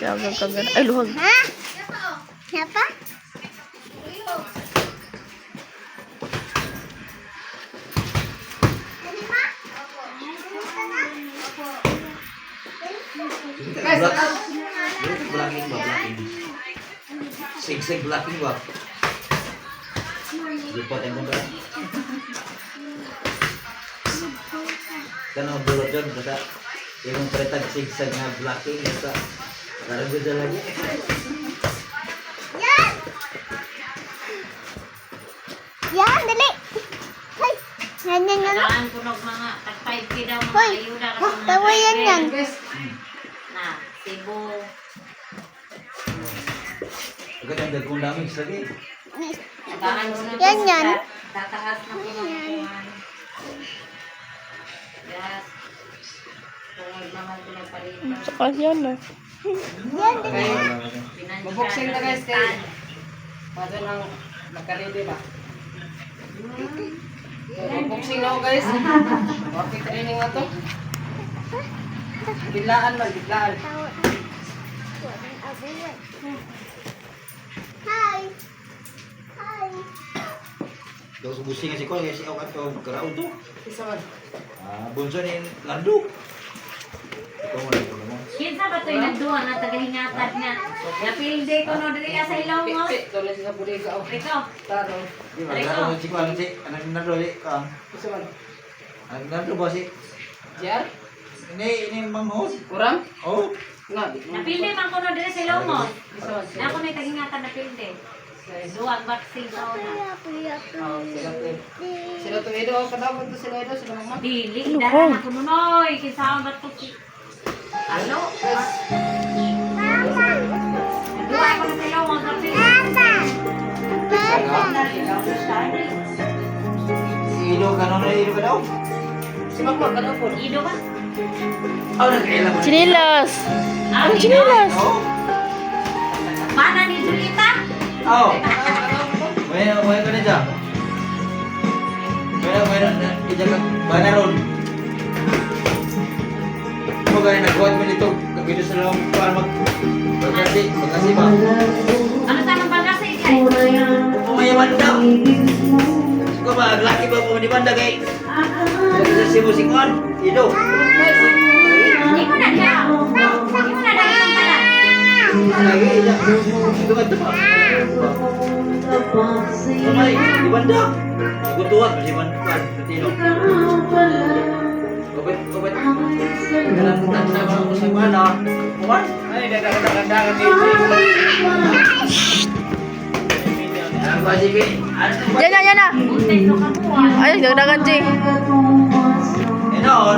Kagan. Ay, luhag. Ha? Siapa? Blocking ba? Blocking. Sig blocking ba? Lupot yang muna. Kan bulot dyan, basta yung peretag sigsag na blocking, basta karagod na lagi. Yan! Yan, dali! Hay! Yan. Kailangan ko ng mga tag-5K daw mga Hoy! ayuda. Tawa yan. Na, Cebu. Agad ang dagkong damage lagi. Sagahan mo na Yan. tataas na po ng kuhan. Yes. Tungod naman pinagpalitan. Saka yan na. Yan, dali! Maboxing na guys kay Pato nang nagka-ready ba? Maboxing na ako guys. Okay training na to. Biglaan lang, biglaan. Hi! Daw subusin nga si Col, kasi ako ato magkaraon to. Isa man. Bunso ni Lardo. Ito mo rin mo. Kinsa ba ito'y nagduwa na tagahingatad nga? Napilde ko no diri sa ilaw mo. Pipi, tuloy sa buliga o. Ito. Taro. Di ba? Gano'n si Col, si anak ni Lardo, kang. Isa man. Anak ni Lardo ba si? Jar? Ini mamhos. Kurang? Oh. Nga, di mo. Napilde man ko no diri sa ilaw mo. Isa man. Na ako na tagahingatan napilde. Duwag vaccine sa una. Sila to Edo, kadawag to sila Edo, sila mama. Dili, dara na ko nunoy. Kinsa ba to si... Ano? Duwa ko na sa ilaw mo. Ilo ka na ilo ka daw. Si Mama, kadawag po. Ido ba? Oh, nagkailan mo. Chinilas. Ah, Ang chinilas. Oh. Mana ni Julita? Oh. Bueno ko na dyan. Bueno, ija ka banaron. Mo gaya nagkuhan mo nito. Kagito sa lang kuhan magkasi ba? Ano sa nang bagasi kay? Pumayaman daw. Ko ba laki ba mo di banda kay? Sa si musikuan. Ido. Hindi ko na siya. Hindi ko na dahil ang pala. Lagi ija. Ito ka pa. Kamay, di banda. Gutuan si man kuan Tino. Kopet. Dalam tanda ko sa mana. Kuan? Ay, dagang dito. Ang basibi. Yan na. Untay to kamuha. Ay, dagdagan, Jing. Ino.